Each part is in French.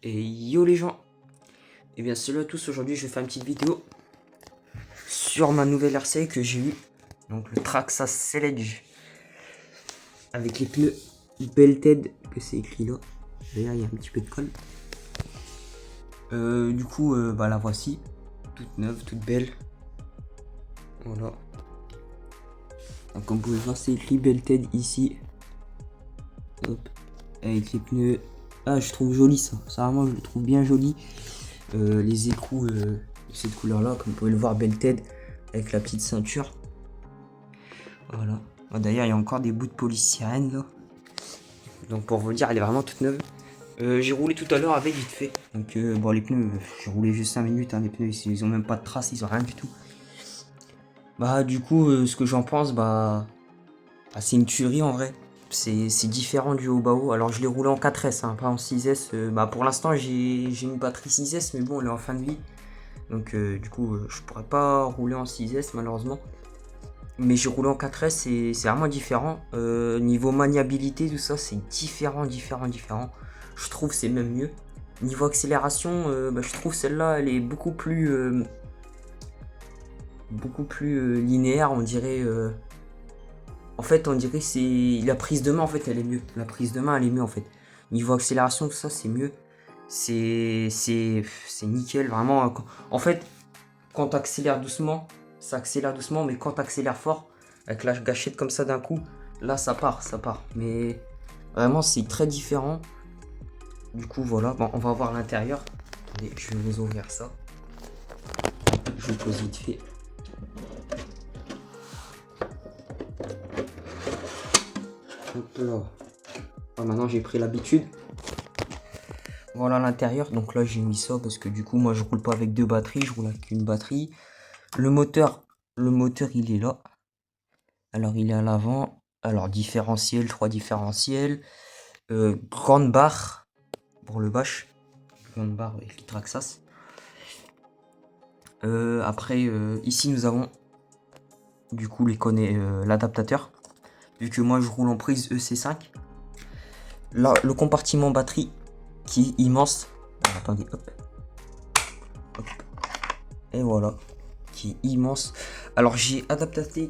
Et yo les gens. Et bien salut à tous, aujourd'hui je vais faire une petite vidéo sur ma nouvelle RC que j'ai eu. Donc le Traxxas Sledge. Avec les pneus Belted que c'est écrit là. D'ailleurs il y a un petit peu de colle. Bah la voici. Toute neuve, toute belle. Voilà. Donc, comme vous pouvez voir c'est écrit Belted ici. Hop. Avec les pneus. Ah je trouve joli ça. Ça vraiment je le trouve bien joli. Les écrous de cette couleur là, comme vous pouvez le voir, Belted avec la petite ceinture. Voilà. Oh, d'ailleurs il y a encore des bouts de polystyrène là. Donc pour vous le dire, elle est vraiment toute neuve. J'ai roulé tout à l'heure avec vite fait. Donc bon, les pneus, j'ai roulé juste 5 minutes, hein, les pneus ils ont même pas de traces, ils ont rien du tout. Bah du coup ce que j'en pense, c'est une tuerie en vrai. C'est différent du haut bas haut. Alors je l'ai roulé en 4S, hein, pas en 6S. Pour l'instant j'ai une batterie 6S, mais bon elle est en fin de vie. Donc je pourrais pas rouler en 6S malheureusement. Mais j'ai roulé en 4S et c'est vraiment différent. Niveau maniabilité, tout ça, c'est différent. Je trouve c'est même mieux. Niveau accélération, je trouve celle-là, elle est beaucoup plus linéaire, on dirait. En fait, on dirait c'est la prise de main, en fait, elle est mieux. La prise de main, elle est mieux en fait. Niveau accélération, tout ça, c'est mieux. C'est nickel, vraiment. En fait, quand tu accélères doucement, ça accélère doucement, mais quand tu accélères fort, avec la gâchette comme ça d'un coup, là ça part. Mais vraiment, c'est très différent. Du coup, voilà, bon, on va voir l'intérieur. Attendez, je vais vous ouvrir ça. Je vous pose vite fait. Hop là. Ah, maintenant, j'ai pris l'habitude. Voilà l'intérieur. Donc là, j'ai mis ça parce que du coup, moi, je roule pas avec deux batteries, je roule avec une batterie. Le moteur, il est là. Alors, il est à l'avant. Alors, différentiel, 3 différentiels. Grande barre pour le bash. Grande barre avec les Traxxas. Après, ici, nous avons du coup l'adaptateur. Vu que moi, je roule en prise EC5. Là, le compartiment batterie qui est immense. Alors, attendez, hop. Et voilà. Qui est immense. Alors j'ai adapté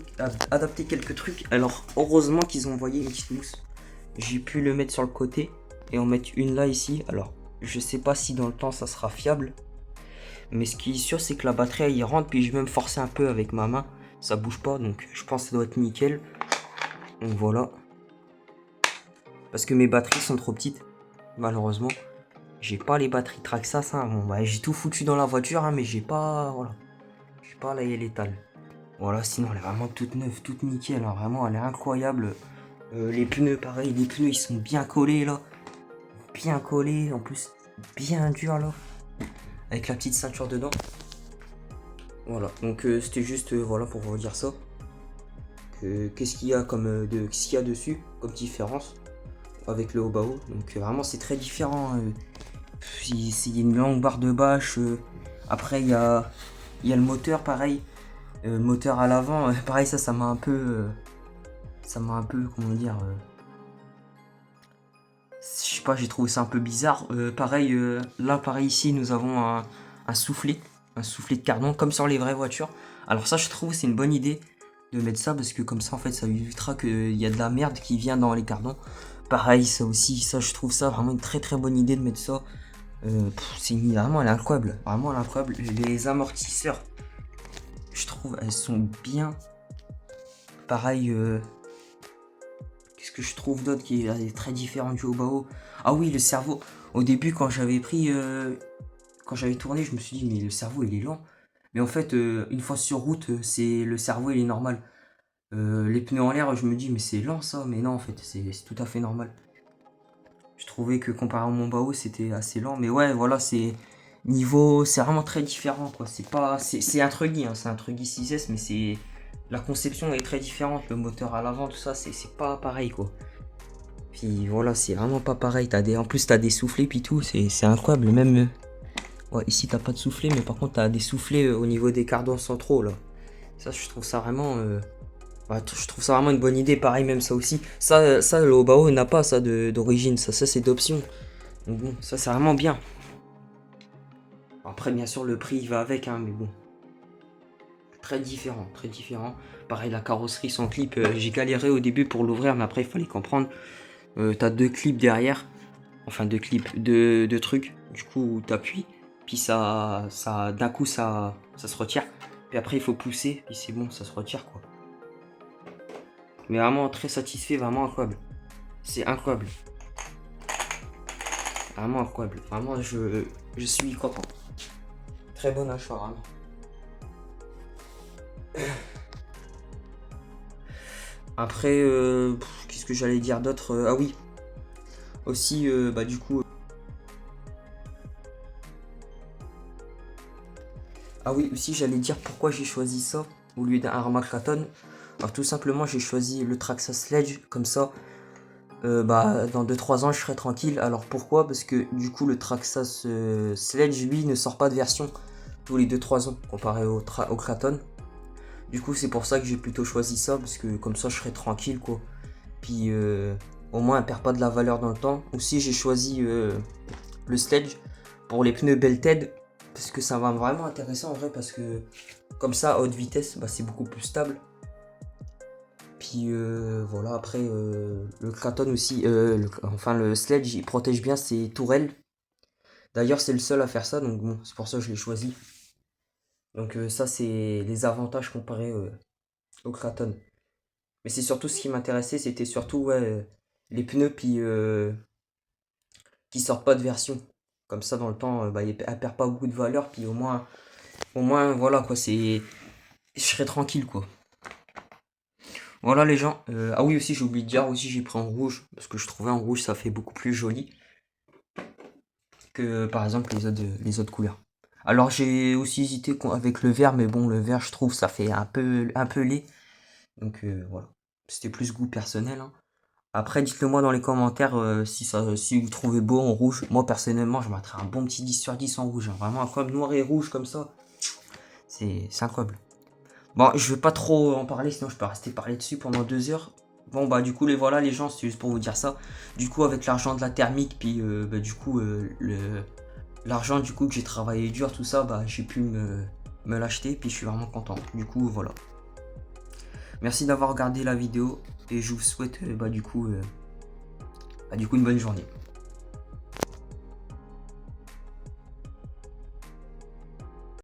quelques trucs. Alors heureusement qu'ils ont envoyé une petite mousse. J'ai pu le mettre sur le côté et en mettre une là ici. Alors je sais pas si dans le temps ça sera fiable. Mais ce qui est sûr c'est que la batterie elle y rentre. Puis je vais même forcer un peu avec ma main. Ça bouge pas donc je pense que ça doit être nickel. Donc voilà. Parce que mes batteries sont trop petites. Malheureusement. J'ai pas les batteries Traxxas. Hein. Bon, j'ai tout foutu dans la voiture hein, mais j'ai pas. Voilà. J'ai pas l'étale. Voilà, sinon elle est vraiment toute neuve, toute nickel, hein, vraiment elle est incroyable. Les pneus, pareil, les pneus ils sont bien collés là. Bien collés, en plus bien durs là. Avec la petite ceinture dedans. Voilà, donc c'était juste voilà pour vous dire ça. Qu'est-ce qu'il y a qu'est-ce qu'il y a dessus comme différence avec le haut bas haut. Donc vraiment c'est très différent. Il y a une longue barre de bâche. Après il y a le moteur pareil. Moteur à l'avant, pareil ça m'a un peu comment dire, je sais pas, j'ai trouvé ça un peu bizarre. Pareil ici nous avons un soufflet de cardan comme sur les vraies voitures. Alors ça je trouve c'est une bonne idée de mettre ça parce que comme ça en fait ça évitera qu'il y a de la merde qui vient dans les cardans. Pareil ça aussi, ça je trouve ça vraiment une très bonne idée de mettre ça. C'est vraiment elle est incroyable, vraiment elle est incroyable. Les amortisseurs, je trouve elles sont bien. Pareil, qu'est-ce que je trouve d'autre qui est très différent du haut bas haut. Ah oui, le cerveau. Au début, quand j'avais tourné, je me suis dit mais le cerveau il est lent. Mais en fait, une fois sur route, c'est le cerveau il est normal. Les pneus en l'air, je me dis mais c'est lent ça. Mais non, en fait, c'est tout à fait normal. Je trouvais que comparé à mon bas haut, c'était assez lent. Mais ouais, voilà, c'est vraiment très différent quoi. C'est un Truggy, hein, c'est un Truggy 6S, mais c'est la conception est très différente. Le moteur à l'avant, tout ça, c'est pas pareil quoi. Puis voilà, c'est vraiment pas pareil. En plus t'as des soufflets puis tout, c'est incroyable. Même ouais, ici t'as pas de soufflet, mais par contre t'as des soufflets au niveau des cardans centraux là. Ça, je trouve ça vraiment je trouve ça vraiment une bonne idée. Pareil, même ça aussi. Ça le haut bas haut n'a pas ça d'origine. Ça c'est d'option. Donc bon, ça c'est vraiment bien. Après, bien sûr, le prix il va avec, hein, mais bon. Très différent, très différent. Pareil, la carrosserie sans clip, j'ai galéré au début pour l'ouvrir, mais après, il fallait comprendre. T'as 2 clips derrière. Enfin, 2 clips, deux trucs. Du coup, t'appuies. Puis d'un coup, ça se retire. Puis après, il faut pousser. Puis c'est bon, ça se retire, quoi. Mais vraiment très satisfait, vraiment incroyable. C'est incroyable. Vraiment incroyable. Vraiment, je suis content. Très bon achat, vraiment. Après, qu'est-ce que j'allais dire d'autre? Ah oui, aussi, bah du coup... Ah oui, aussi j'allais dire pourquoi j'ai choisi ça au lieu d'un Arma Kraton. Alors tout simplement, j'ai choisi le Traxxas Sledge, comme ça, bah dans 2-3 ans je serai tranquille. Alors pourquoi? Parce que du coup le Traxxas Sledge, lui, ne sort pas de version tous les 2-3 ans, comparé au Kraton. Du coup c'est pour ça que j'ai plutôt choisi ça, parce que comme ça je serai tranquille, quoi. Puis au moins elle perd pas de la valeur dans le temps. Aussi j'ai choisi le Sledge pour les pneus Belted, parce que ça va vraiment intéressant en vrai, parce que comme ça à haute vitesse, bah, c'est beaucoup plus stable. Puis voilà, après le Kraton aussi, enfin le Sledge, il protège bien ses tourelles. D'ailleurs c'est le seul à faire ça, donc bon, c'est pour ça que je l'ai choisi. Donc ça c'est les avantages comparés au Kraton. Mais c'est surtout ce qui m'intéressait, c'était surtout ouais, les pneus puis qui sortent pas de version. Comme ça dans le temps, bah, elle perd pas beaucoup de valeur, puis au moins voilà quoi, c'est, je serai tranquille quoi. Voilà les gens. Ah oui aussi j'ai oublié de dire aussi j'ai pris en rouge parce que je trouvais en rouge ça fait beaucoup plus joli que par exemple les autres couleurs. Alors j'ai aussi hésité avec le vert, mais bon le vert je trouve ça fait un peu laid. Donc voilà. C'était plus goût personnel, hein. Après dites-le moi dans les commentaires si vous trouvez beau en rouge. Moi personnellement je mettrais un bon petit 10/10 en rouge, hein. Vraiment incroyable, noir et rouge comme ça. C'est incroyable. Bon, je vais pas trop en parler, sinon je peux rester parler dessus pendant 2 heures. Bon, bah, du coup, les voilà, les gens, c'est juste pour vous dire ça. Du coup, avec l'argent de la thermique, puis bah, du coup, l'argent du coup que j'ai travaillé dur, tout ça, bah, j'ai pu me l'acheter, puis je suis vraiment content. Du coup, voilà. Merci d'avoir regardé la vidéo, et je vous souhaite, bah, du coup, une bonne journée.